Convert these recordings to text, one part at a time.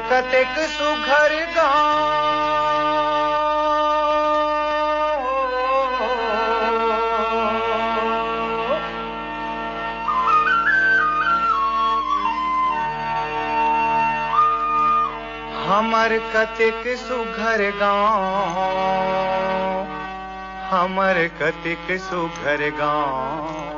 कतेक सुघर गाँव, हमर कतेक सुघर गाँव, हमर कतेक सुघर गाँव।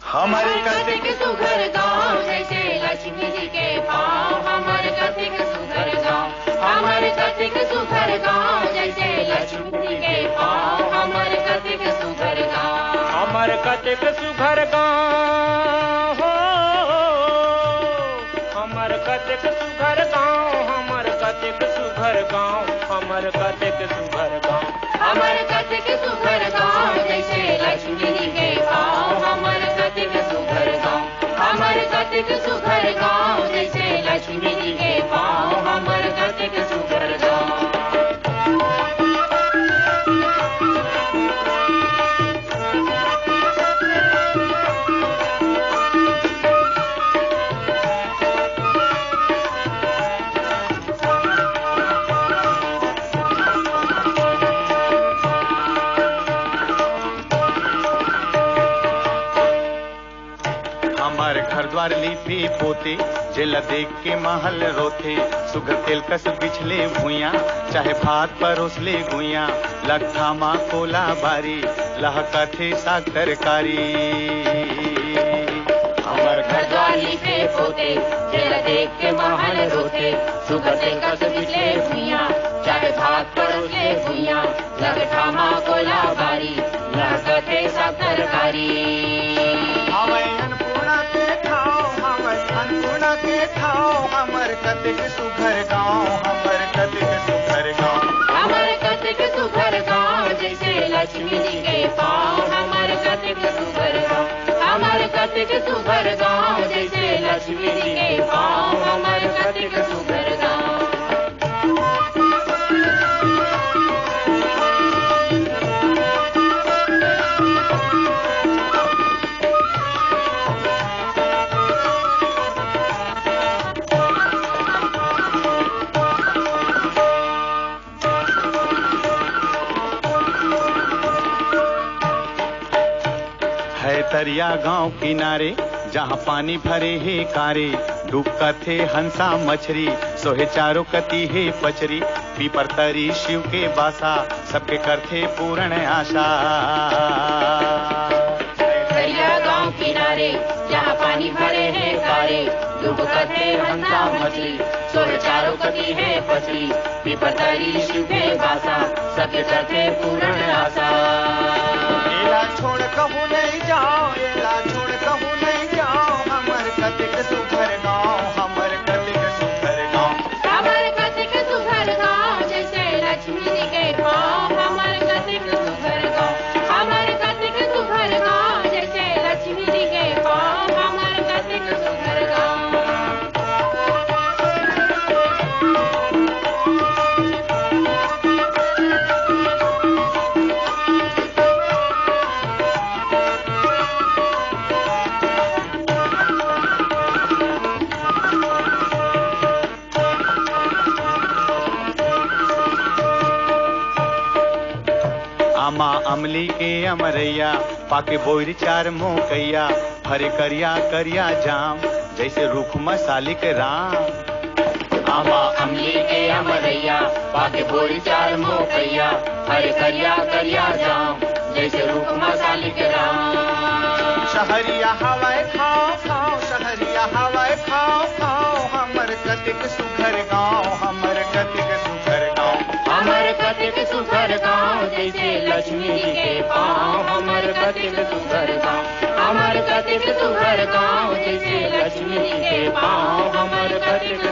हमर कतेक सुघर गाँव, जैसे लक्ष्मी जी के पाँव। हमर कतेक सुघर गाँव, हमर कतेक सुघर गाँव, जैसे लक्ष्मी जी के पाँव। हमर कतेक सुघर गाँव, हमर कतेक सुघर गाँव हो। हमर कतेक सुघर गाँव, हमर कतेक सुघर गाँव, हमर कतेक सुघर गाँव। हमर कतेक सुघर गाँव, जैसे लक्ष्मी जी के पाँव। हमर कतेक सुघर गाँव, हमर कतेक सुघर गाँव, जैसे लक्ष्मी जी के पाँव। हमर कतेक सुघर गाँव। हमार घर द्वार लीपी पोते, जेला देख के महल रोथे। सुघर तेल कस बिछले भुइया, चाहे भात परोसले गुइया। लट्ठा माँ कोला बारी, लहकथे साग तरकारी। हमर घर द्वार लीपे पोते, जेला देख के महल रोथे। सुघर तेल कस बिछले भुइया, चाहे भात परोसले गुइया। लट्ठा माँ कोला बारी, लहकथे साग तरकारी। अन्नपूर्णा के ठाव, हमर कतेक सुघर गाँव, हमर कतेक सुघर गाँव। हमर कतेक सुघर गाँव, जैसे लक्ष्मी जी के पाँव। हमर कतेक सुघर गाँव, हमर कतेक सुघर गाँव, जैसे लक्ष्मी जी के पाँव। हमर कतेक सुघर गाँव। है तरिया गांव किनारे, जहाँ पानी भरे है कारे। डूबका थे हंसा मछरी, सोहे चारों कती है पचरी। पीपर तरी शिव के बासा, सबके करथे पूर्ण आशा। तरिया गाँव किनारे, जहाँ पानी भरे है कारे। डूबका थे हंसा मछली, सोहे चारों कती है पचरी। पीपर तरी शिव के बासा, सबके करथे पूर्ण आशा। एला छोड़ कहूँ नहीं जाओ, एला छोड़ कहूँ नहीं जाओ। हमर कतेक सुघर गाँव, हमर कतेक सुघर गाँव। हमर कतेक सुघर गाँव, जैसे लक्ष्मी जी के पाँव। हमर कतेक सुघर गाँव, हमर कतेक सुघर गाँव, जैसे लक्ष्मी जी के पाँव। हमर कतेक सुघर गाँव। आमा अमली के अमरैया, पाके बोर चार मोकैया। हरे करिया करिया जाम, जैसे रूख मसालिक राम। आमा अमली के अमरैया, पाके बोरी चार मोकैया। हरे करिया करिया जाम, जैसे रूप मसाली के राम। शहरिया हवाए खाओ खाओ, शहरिया हवाए खाओ खाओ। हमर कतेक सुघर गाँव, हमर कतेक सुघर गाँव। हमर कतेक सुघर गाँव, जैसे लक्ष्मी जी के पाँव। हमर कतेक सुघर गाँव, हमर कतेक सुघर गाँव, जैसे लक्ष्मी जी के पाँव। हमर कतेक